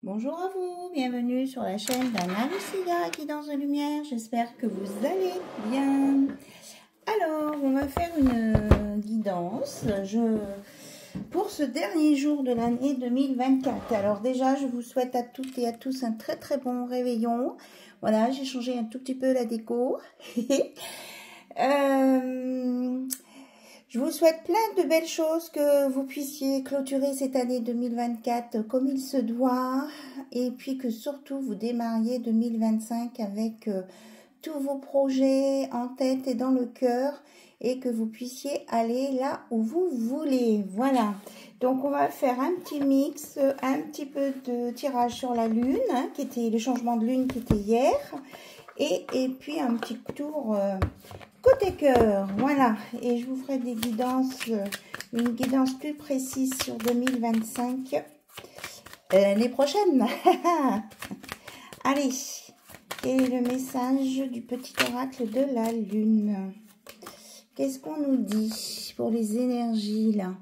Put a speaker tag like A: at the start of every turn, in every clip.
A: Bonjour à vous, bienvenue sur la chaîne d'Anna Lucia Guidance de Lumière. J'espère que vous allez bien. Alors, on va faire une guidance pour ce dernier jour de l'année 2024. Alors déjà, je vous souhaite à toutes et à tous un très très bon réveillon. Voilà, j'ai changé un tout petit peu la déco. Je vous souhaite plein de belles choses, que vous puissiez clôturer cette année 2024 comme il se doit, et puis que surtout vous démarriez 2025 avec tous vos projets en tête et dans le cœur, et que vous puissiez aller là où vous voulez. Voilà, donc on va faire un petit mix, un petit peu de tirage sur la lune, hein, qui était le changement de lune qui était hier, et puis un petit tour côté cœur. Voilà, et je vous ferai des guidances, une guidance plus précise sur 2025 l'année prochaine. Allez, quel est le message du petit oracle de la lune? Qu'est-ce qu'on nous dit pour les énergies là?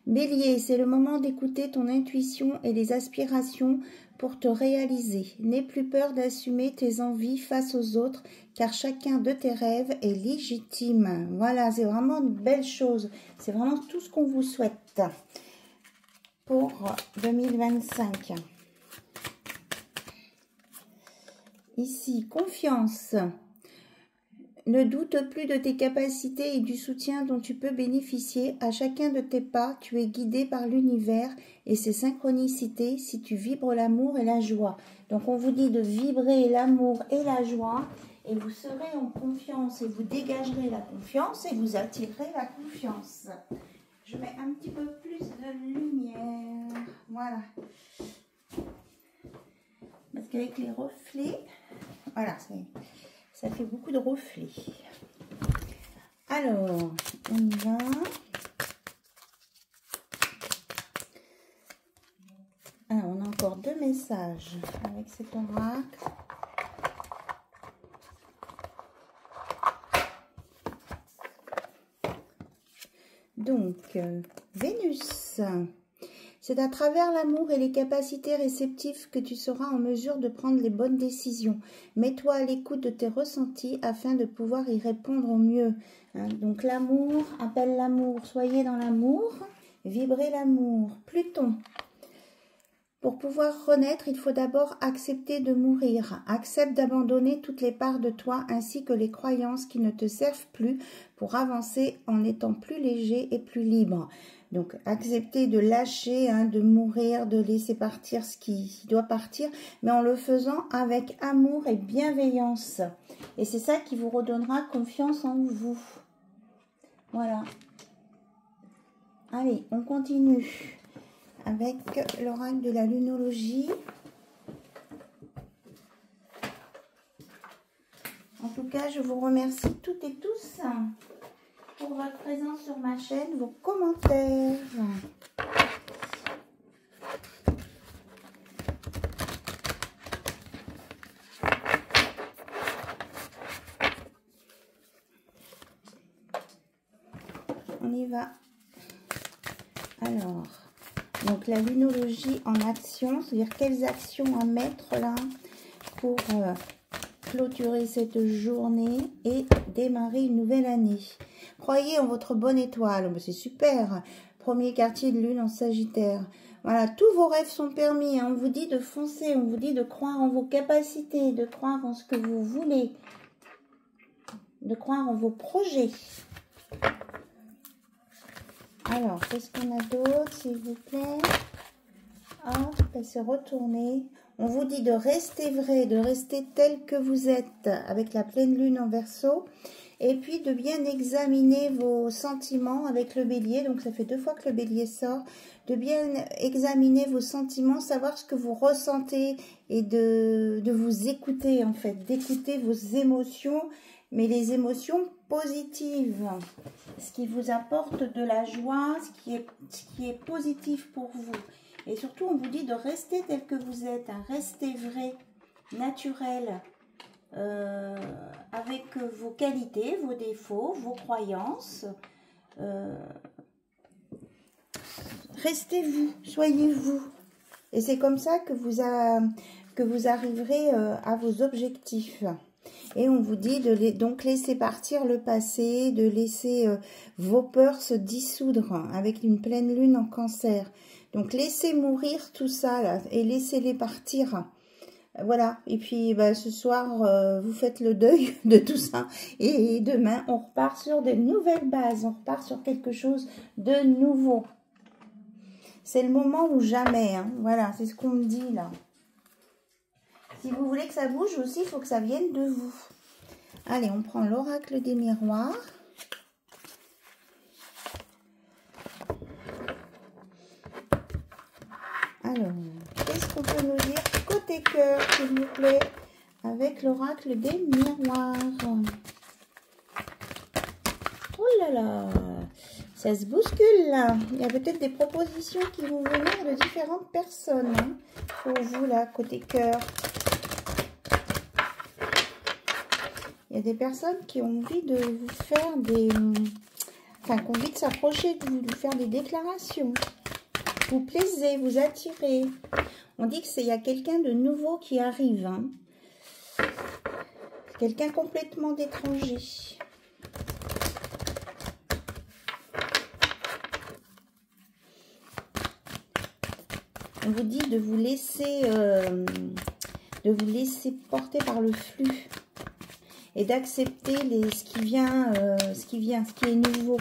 A: Bélier, c'est le moment d'écouter ton intuition et les aspirations pour te réaliser. N'aie plus peur d'assumer tes envies face aux autres, car chacun de tes rêves est légitime. Voilà, c'est vraiment une belle chose. C'est vraiment tout ce qu'on vous souhaite pour 2025. Ici, confiance. Ne doute plus de tes capacités et du soutien dont tu peux bénéficier. À chacun de tes pas, tu es guidé par l'univers et ses synchronicités si tu vibres l'amour et la joie. Donc on vous dit de vibrer l'amour et la joie, et vous serez en confiance et vous dégagerez la confiance et vous attirerez la confiance. Je mets un petit peu plus de lumière. Voilà. Parce qu'avec les reflets, voilà, ça fait beaucoup de reflets. Alors, on y va. Alors, on a encore deux messages avec cet oracle. Donc, Vénus. C'est à travers l'amour et les capacités réceptives que tu seras en mesure de prendre les bonnes décisions. Mets-toi à l'écoute de tes ressentis afin de pouvoir y répondre au mieux. Hein, donc l'amour appelle l'amour. Soyez dans l'amour, vibrez l'amour. Pluton. Pour pouvoir renaître, il faut d'abord accepter de mourir. Accepte d'abandonner toutes les parts de toi ainsi que les croyances qui ne te servent plus pour avancer en étant plus léger et plus libre. Donc, accepter de lâcher, hein, de mourir, de laisser partir ce qui doit partir, mais en le faisant avec amour et bienveillance. Et c'est ça qui vous redonnera confiance en vous. Voilà. Allez, on continue avec l'oracle de la lunologie. En tout cas, je vous remercie toutes et tous pour votre présence sur ma chaîne, vos commentaires. On y va. Alors, donc la lunologie en action, c'est-à-dire quelles actions à mettre là pour clôturer cette journée et démarrer une nouvelle année. Croyez en votre bonne étoile, c'est super. Premier quartier de lune en Sagittaire. Voilà, tous vos rêves sont permis. Hein. On vous dit de foncer, on vous dit de croire en vos capacités, de croire en ce que vous voulez, de croire en vos projets. Alors, qu'est-ce qu'on a d'autre, s'il vous plaît? Hop, elle s'est retournée. On vous dit de rester vrai, de rester tel que vous êtes avec la pleine lune en Verseau. Et puis de bien examiner vos sentiments avec le bélier. Donc ça fait 2 fois que le bélier sort. De bien examiner vos sentiments, savoir ce que vous ressentez et de vous écouter en fait. D'écouter vos émotions, mais les émotions positives. Ce qui vous apporte de la joie, ce qui est positif pour vous. Et surtout, on vous dit de rester tel que vous êtes, hein, rester vrai, naturel, avec vos qualités, vos défauts, vos croyances. Restez vous, soyez vous. Et c'est comme ça que vous arriverez à vos objectifs. Et on vous dit de donc laisser partir le passé, de laisser vos peurs se dissoudre avec une pleine lune en Cancer. Donc laissez mourir tout ça là, et laissez-les partir. Voilà, et puis ce soir, vous faites le deuil de tout ça. Et demain, on repart sur de nouvelles bases, on repart sur quelque chose de nouveau. C'est le moment ou jamais, hein. Voilà, c'est ce qu'on me dit là. Si vous voulez que ça bouge aussi, il faut que ça vienne de vous. Allez, on prend l'oracle des miroirs. Alors, qu'est-ce qu'on peut nous dire côté cœur, s'il vous plaît, avec l'oracle des miroirs? Oh là là, ça se bouscule là. Il y a peut-être des propositions qui vont venir de différentes personnes, hein, pour vous là, côté cœur. Il y a des personnes qui ont envie de vous faire des... Enfin, qui ont envie de s'approcher de vous, de faire des déclarations. Vous plaisez, vous attirez. On dit qu'il y a quelqu'un de nouveau qui arrive. Hein. Quelqu'un complètement d'étranger. On vous dit de vous laisser porter par le flux. Et d'accepter ce qui est nouveau.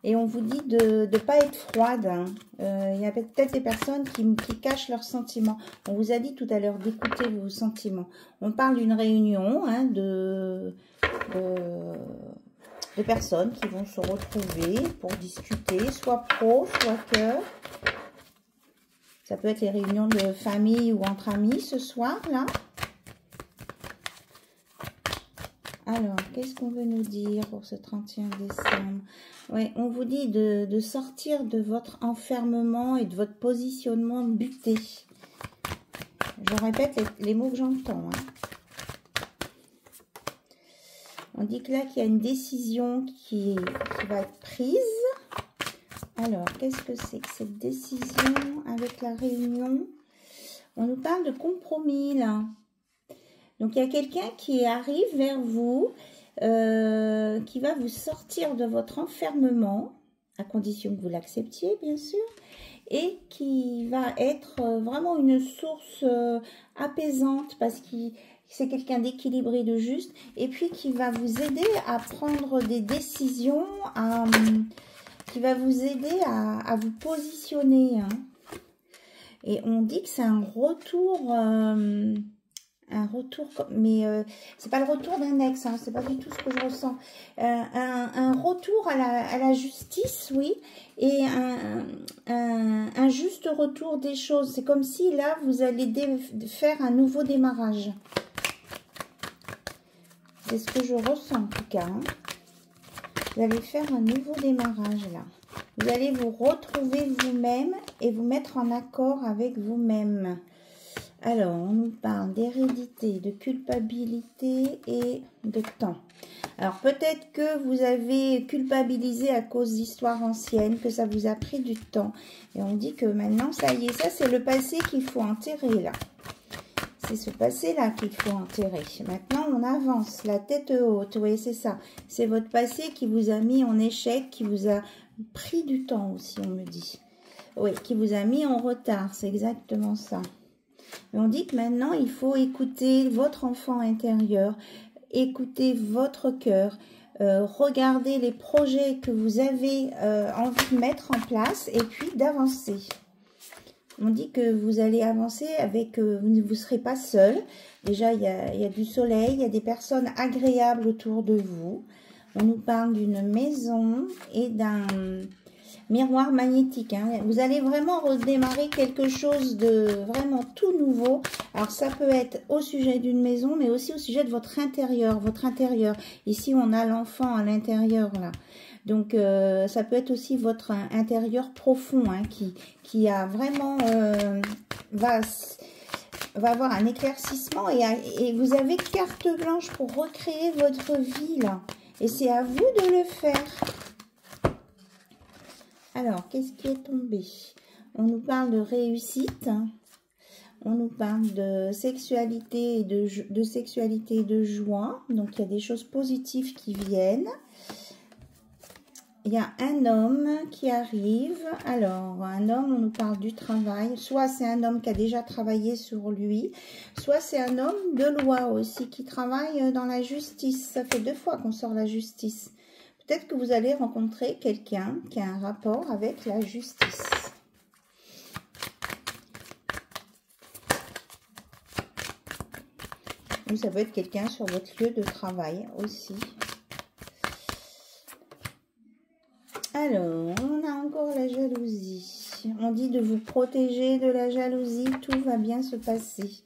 A: Et on vous dit de ne pas être froide. Hein. Il y a peut-être des personnes qui cachent leurs sentiments. On vous a dit tout à l'heure d'écouter vos sentiments. On parle d'une réunion, hein, de personnes qui vont se retrouver pour discuter, soit pro, soit cœur. Ça peut être les réunions de famille ou entre amis ce soir, là. Alors, qu'est-ce qu'on veut nous dire pour ce 31 décembre? Oui, on vous dit de sortir de votre enfermement et de votre positionnement buté. Je répète les mots que j'entends. Hein. On dit que là, qu'il y a une décision qui va être prise. Alors, qu'est-ce que c'est que cette décision avec la réunion? On nous parle de compromis, là. Donc, il y a quelqu'un qui arrive vers vous, qui va vous sortir de votre enfermement, à condition que vous l'acceptiez, bien sûr, et qui va être vraiment une source apaisante, parce que c'est quelqu'un d'équilibré, de juste, et puis qui va vous aider à prendre des décisions, qui va vous aider à vous positionner. Hein. Et on dit que c'est un retour, mais c'est pas le retour d'un ex, hein, c'est pas du tout ce que je ressens. Un retour à la justice, oui, et un juste retour des choses. C'est comme si là, vous allez faire un nouveau démarrage. C'est ce que je ressens en tout cas. Hein. Vous allez faire un nouveau démarrage là. Vous allez vous retrouver vous-même et vous mettre en accord avec vous-même. Alors, on nous parle d'hérédité, de culpabilité et de temps. Alors, peut-être que vous avez culpabilisé à cause d'histoires anciennes, que ça vous a pris du temps. Et on dit que maintenant, ça y est, ça c'est le passé qu'il faut enterrer là. C'est ce passé-là qu'il faut enterrer. Maintenant, on avance, la tête haute. Oui, c'est ça. C'est votre passé qui vous a mis en échec, qui vous a pris du temps aussi, on me dit. Oui, qui vous a mis en retard. C'est exactement ça. Et on dit que maintenant, il faut écouter votre enfant intérieur, écouter votre cœur, regarder les projets que vous avez envie de mettre en place et puis d'avancer. On dit que vous allez avancer avec, vous ne serez pas seul. Déjà, il y a du soleil, il y a des personnes agréables autour de vous. On nous parle d'une maison et d'un miroir magnétique. Hein. Vous allez vraiment redémarrer quelque chose de vraiment tout nouveau. Alors, ça peut être au sujet d'une maison, mais aussi au sujet de votre intérieur. Ici, on a l'enfant à l'intérieur, là. Donc, ça peut être aussi votre intérieur profond, hein, qui a vraiment, va avoir un éclaircissement et vous avez carte blanche pour recréer votre vie, là. Et c'est à vous de le faire. Alors, qu'est-ce qui est tombé? On nous parle de réussite. On nous parle de sexualité et de joie. Donc, il y a des choses positives qui viennent. Il y a un homme qui arrive. Alors, un homme, on nous parle du travail. Soit c'est un homme qui a déjà travaillé sur lui, soit c'est un homme de loi aussi qui travaille dans la justice. Ça fait 2 fois qu'on sort la justice. Peut-être que vous allez rencontrer quelqu'un qui a un rapport avec la justice. Ou ça peut être quelqu'un sur votre lieu de travail aussi. Alors, on a encore la jalousie. On dit de vous protéger de la jalousie, tout va bien se passer.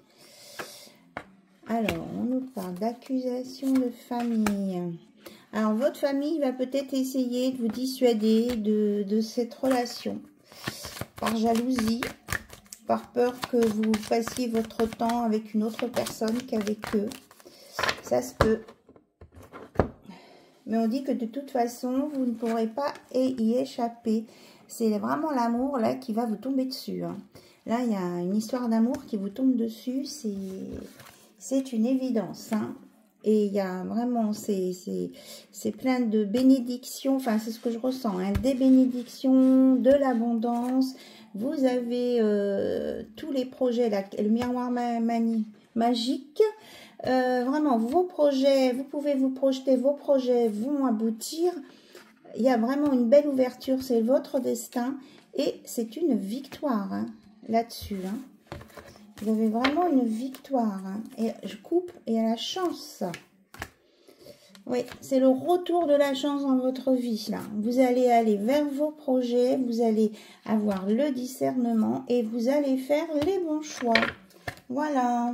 A: Alors, on nous parle d'accusation de famille. Alors, votre famille va peut-être essayer de vous dissuader de cette relation. Par jalousie, par peur que vous passiez votre temps avec une autre personne qu'avec eux. Ça se peut. Mais on dit que de toute façon, vous ne pourrez pas y échapper. C'est vraiment l'amour là qui va vous tomber dessus. Hein. Là, il y a une histoire d'amour qui vous tombe dessus. C'est une évidence. Hein. Et il y a vraiment, c'est plein de bénédictions. Enfin, c'est ce que je ressens. Hein, des bénédictions, de l'abondance. Vous avez tous les projets, là, le miroir magique. Vraiment, vos projets, vous pouvez vous projeter, vos projets vont aboutir. Il y a vraiment une belle ouverture, c'est votre destin. Et c'est une victoire hein, là-dessus. Hein. Vous avez vraiment une victoire. Hein. Et je coupe, et à la chance. Oui, c'est le retour de la chance dans votre vie. Là. Vous allez aller vers vos projets, vous allez avoir le discernement et vous allez faire les bons choix. Voilà.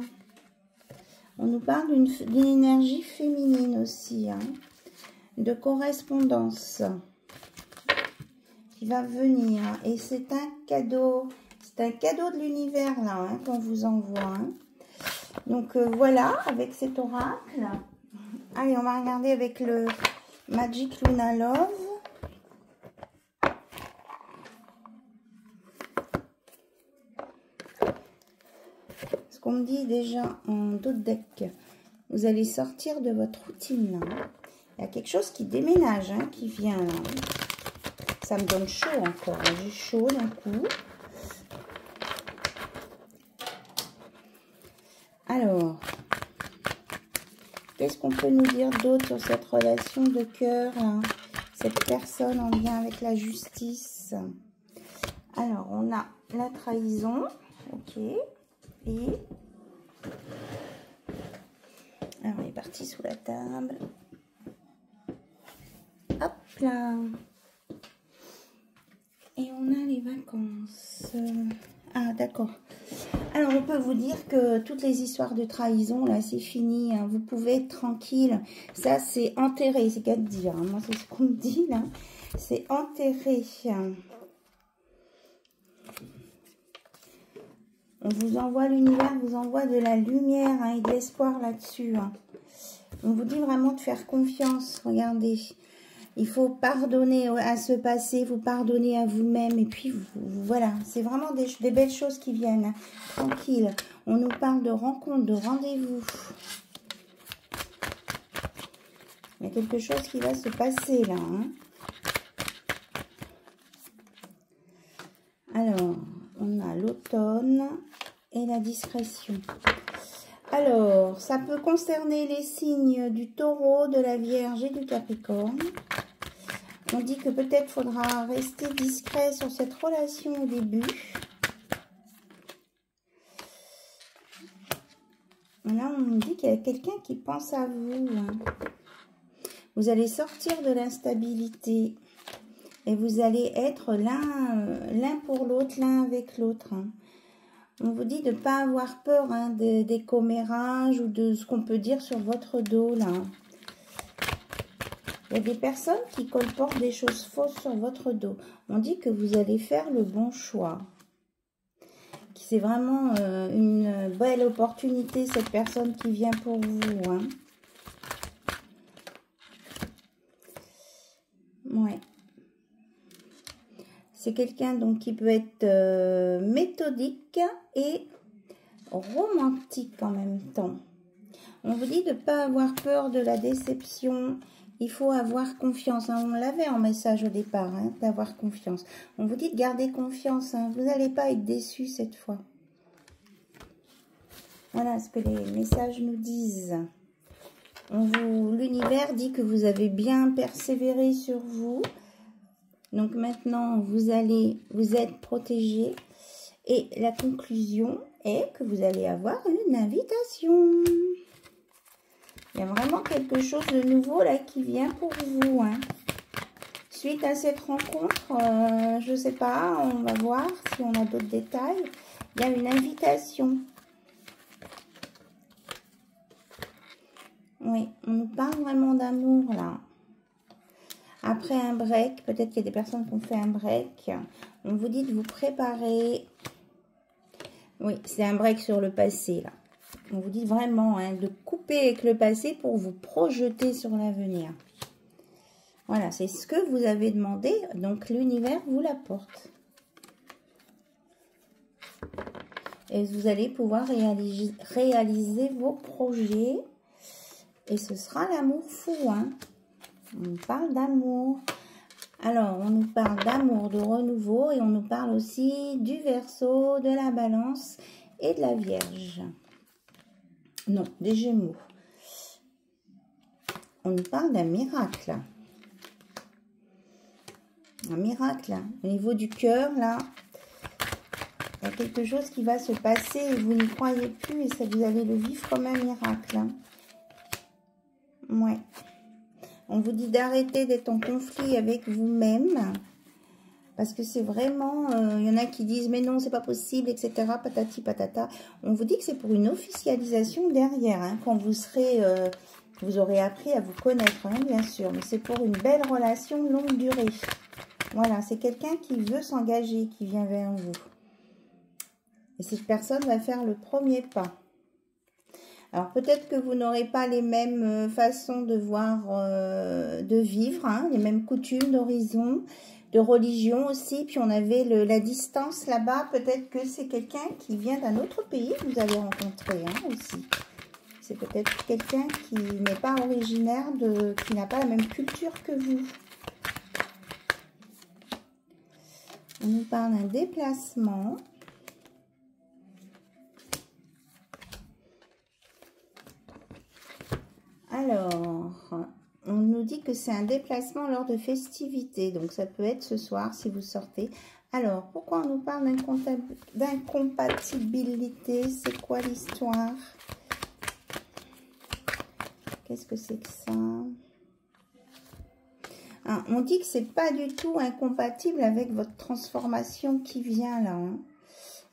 A: On nous parle d'une énergie féminine aussi, hein, de correspondance qui va venir. Et c'est un cadeau de l'univers là hein, qu'on vous envoie. Hein. Donc voilà, avec cet oracle. Allez, on va regarder avec le Magic Luna Love. Ce qu'on me dit déjà en d'autres decks, vous allez sortir de votre routine. Là. Il y a quelque chose qui déménage, hein, qui vient là. Ça me donne chaud encore. Hein. J'ai chaud d'un coup. Alors, qu'est-ce qu'on peut nous dire d'autre sur cette relation de cœur, hein, cette personne en lien avec la justice? Alors, on a la trahison, ok, et alors, on est parti sous la table. Hop là. Et on a les vacances. Ah, d'accord. Alors, on peut vous dire que toutes les histoires de trahison, là, c'est fini. Hein. Vous pouvez être tranquille. Ça, c'est enterré, c'est qu'à dire. Hein. Moi, c'est ce qu'on me dit, là. C'est enterré. On vous envoie, l'univers vous envoie de la lumière hein, et de l'espoir là-dessus. Hein. On vous dit vraiment de faire confiance. Regardez. Il faut pardonner à ce passé, vous pardonner à vous-même. Et puis, voilà, c'est vraiment des belles choses qui viennent. Hein. Tranquille. On nous parle de rencontres, de rendez-vous. Il y a quelque chose qui va se passer là. Hein. Alors, on a l'automne et la discrétion. Alors, ça peut concerner les signes du taureau, de la vierge et du capricorne. On dit que peut-être faudra rester discret sur cette relation au début. Là, on nous dit qu'il y a quelqu'un qui pense à vous. Hein. Vous allez sortir de l'instabilité. Et vous allez être l'un pour l'autre, l'un avec l'autre. Hein. On vous dit de ne pas avoir peur hein, des commérages ou de ce qu'on peut dire sur votre dos. Là. Il y a des personnes qui colportent des choses fausses sur votre dos. On dit que vous allez faire le bon choix. C'est vraiment une belle opportunité, cette personne qui vient pour vous. Hein. Ouais. C'est quelqu'un donc qui peut être méthodique et romantique en même temps. On vous dit de ne pas avoir peur de la déception. Il faut avoir confiance. Hein. On l'avait en message au départ, hein, d'avoir confiance. On vous dit de garder confiance. Hein. Vous n'allez pas être déçus cette fois. Voilà ce que les messages nous disent. L'univers dit que vous avez bien persévéré sur vous. Donc maintenant, vous êtes protégé. Et la conclusion est que vous allez avoir une invitation. Il y a vraiment quelque chose de nouveau là qui vient pour vous. Hein. Suite à cette rencontre, je ne sais pas, on va voir si on a d'autres détails. Il y a une invitation. Oui, on nous parle vraiment d'amour là. Après un break, peut-être qu'il y a des personnes qui ont fait un break. On vous dit de vous préparer. Oui, c'est un break sur le passé là. On vous dit vraiment hein, de couper avec le passé pour vous projeter sur l'avenir. Voilà, c'est ce que vous avez demandé. Donc l'univers vous l'apporte. Et vous allez pouvoir réaliser vos projets. Et ce sera l'amour fou. Hein. On nous parle d'amour. Alors, on nous parle d'amour, de renouveau. Et on nous parle aussi du Verseau, de la Balance et de la Vierge. Non, des Gémeaux. On nous parle d'un miracle. Un miracle. Hein. Au niveau du cœur, là, il y a quelque chose qui va se passer et vous n'y croyez plus. Et ça, vous allez le vivre comme un miracle. Hein. Ouais. On vous dit d'arrêter d'être en conflit avec vous-même. Parce que c'est vraiment... il y en a qui disent, mais non, c'est pas possible, etc. Patati patata. On vous dit que c'est pour une officialisation derrière. Hein, quand vous serez... vous aurez appris à vous connaître, hein, bien sûr. Mais c'est pour une belle relation longue durée. Voilà, c'est quelqu'un qui veut s'engager, qui vient vers vous. Et cette personne va faire le premier pas. Alors, peut-être que vous n'aurez pas les mêmes façons de voir, de vivre, hein, les mêmes coutumes d'horizon, de religion aussi. Puis, on avait la distance là-bas. Peut-être que c'est quelqu'un qui vient d'un autre pays que vous allez rencontrer hein, aussi. C'est peut-être quelqu'un qui n'est pas originaire, qui n'a pas la même culture que vous. On nous parle d'un déplacement. Alors, on nous dit que c'est un déplacement lors de festivités. Donc, ça peut être ce soir si vous sortez. Alors, pourquoi on nous parle d'incompatibilité? C'est quoi l'histoire? Qu'est-ce que c'est que ça? Ah, on dit que c'est pas du tout incompatible avec votre transformation qui vient là. Hein.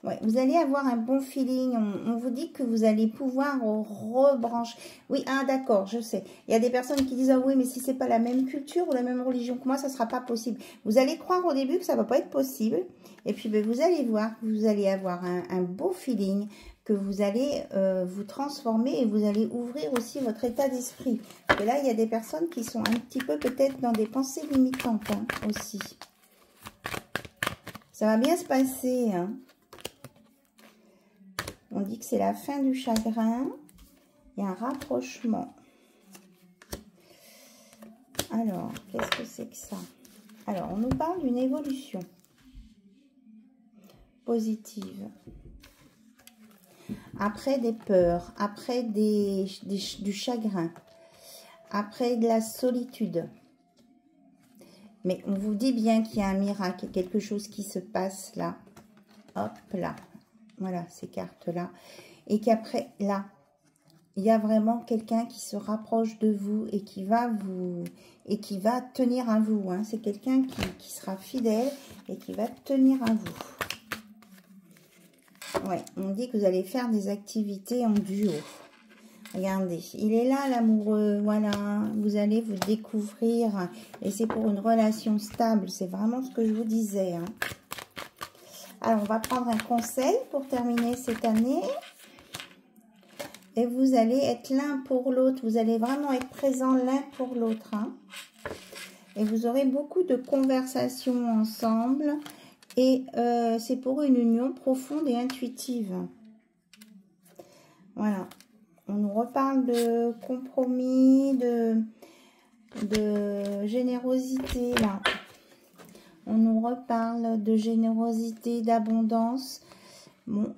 A: Ouais, vous allez avoir un bon feeling. On vous dit que vous allez pouvoir rebrancher. Oui, ah d'accord, je sais. Il y a des personnes qui disent, ah oui, mais si c'est pas la même culture ou la même religion que moi, ça sera pas possible. Vous allez croire au début que ça va pas être possible. Et puis, ben, vous allez voir que vous allez avoir un beau feeling, que vous allez vous transformer et vous allez ouvrir aussi votre état d'esprit. Et là, il y a des personnes qui sont un petit peu peut-être dans des pensées limitantes hein, aussi. Ça va bien se passer, hein. On dit que c'est la fin du chagrin. Il y a un rapprochement. Alors, qu'est-ce que c'est que ça? Alors, on nous parle d'une évolution positive. Après des peurs, après du chagrin, après de la solitude. Mais on vous dit bien qu'il y a un miracle, quelque chose qui se passe là. Hop là. Voilà, ces cartes-là. Et qu'après, là, il y a vraiment quelqu'un qui se rapproche de vous et qui va tenir à vous. Hein. C'est quelqu'un qui sera fidèle et qui va tenir à vous. Ouais, on dit que vous allez faire des activités en duo. Regardez, il est là l'amoureux, voilà. Vous allez vous découvrir et c'est pour une relation stable. C'est vraiment ce que je vous disais, hein. Alors, on va prendre un conseil pour terminer cette année. Et vous allez être l'un pour l'autre. Vous allez vraiment être présents l'un pour l'autre. Hein. Et vous aurez beaucoup de conversations ensemble. Et c'est pour une union profonde et intuitive. Voilà. On nous reparle de compromis, de générosité, là. On nous reparle de générosité, d'abondance. Bon,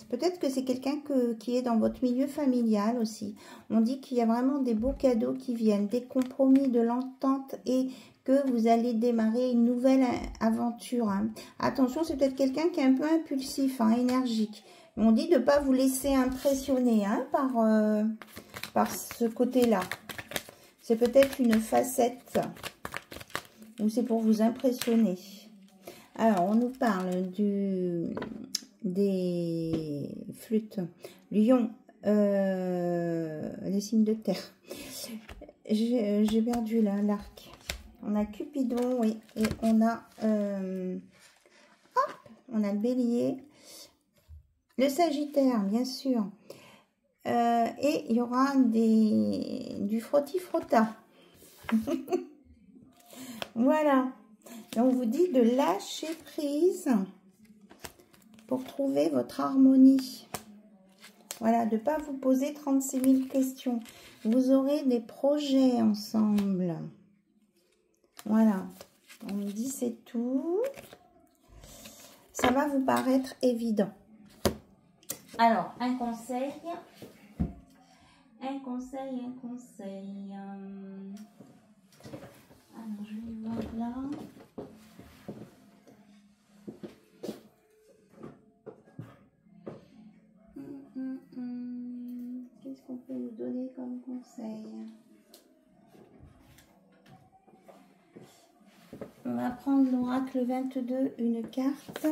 A: peut-être que c'est quelqu'un qui est dans votre milieu familial aussi. On dit qu'il y a vraiment des beaux cadeaux qui viennent, des compromis, de l'entente et que vous allez démarrer une nouvelle aventure. Hein. Attention, c'est peut-être quelqu'un qui est un peu impulsif, hein, énergique. On dit de ne pas vous laisser impressionner hein, par ce côté-là. C'est peut-être une facette ou c'est pour vous impressionner. Alors, on nous parle des flûtes, lion, les signes de terre. J'ai perdu là l'arc. On a Cupidon, oui, et on a le bélier, le sagittaire, bien sûr. Et il y aura du frotti-frotta. Voilà. Et on vous dit de lâcher prise pour trouver votre harmonie. Voilà, de ne pas vous poser 36 000 questions. Vous aurez des projets ensemble. Voilà. On me dit c'est tout. Ça va vous paraître évident. Alors, un conseil. Alors, je vais voir là. Qu'est-ce qu'on peut nous donner comme conseil? On va prendre l'oracle 22, une carte.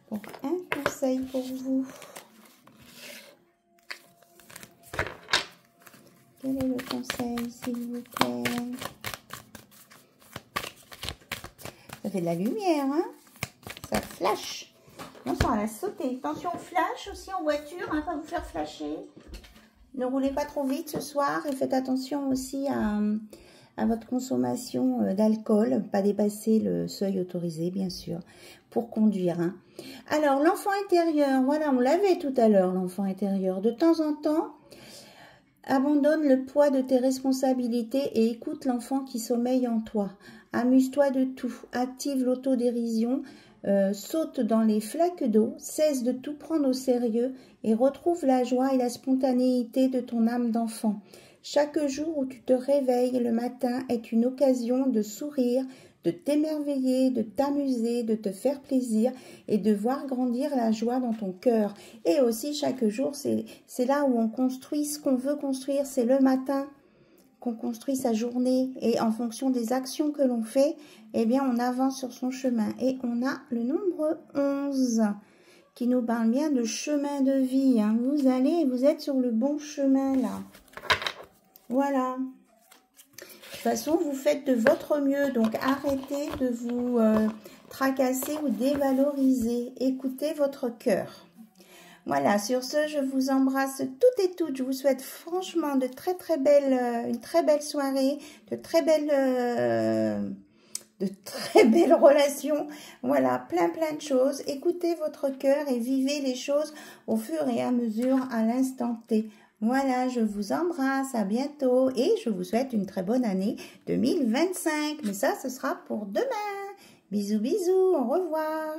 A: Pour un conseil pour vous. Quel est le conseil, s'il vous plaît? Ça fait de la lumière, hein? Ça flash. Attention à la sauter. Attention au flash aussi en voiture, hein, pas vous faire flasher. Ne roulez pas trop vite ce soir et faites attention aussi à votre consommation d'alcool. Pas dépasser le seuil autorisé, bien sûr, pour conduire. Hein. Alors, l'enfant intérieur, voilà, on l'avait tout à l'heure, l'enfant intérieur. De temps en temps, abandonne le poids de tes responsabilités et écoute l'enfant qui sommeille en toi. Amuse-toi de tout, active l'autodérision, saute dans les flaques d'eau, cesse de tout prendre au sérieux et retrouve la joie et la spontanéité de ton âme d'enfant. Chaque jour où tu te réveilles le matin est une occasion de sourire, de t'émerveiller, de t'amuser, de te faire plaisir et de voir grandir la joie dans ton cœur. Et aussi chaque jour, c'est là où on construit ce qu'on veut construire, c'est le matin qu'on construit sa journée et en fonction des actions que l'on fait, eh bien on avance sur son chemin. Et on a le nombre 11 qui nous parle bien de chemin de vie. Hein. Vous êtes sur le bon chemin là. Voilà. De toute façon, vous faites de votre mieux, donc arrêtez de vous tracasser ou dévaloriser. Écoutez votre cœur. Voilà, sur ce, je vous embrasse toutes et toutes. Je vous souhaite franchement une très belle soirée, de très belles relations. Voilà, plein de choses. Écoutez votre cœur et vivez les choses au fur et à mesure, à l'instant T. Voilà, je vous embrasse, à bientôt et je vous souhaite une très bonne année 2025. Mais ça, ce sera pour demain. Bisous, bisous, au revoir.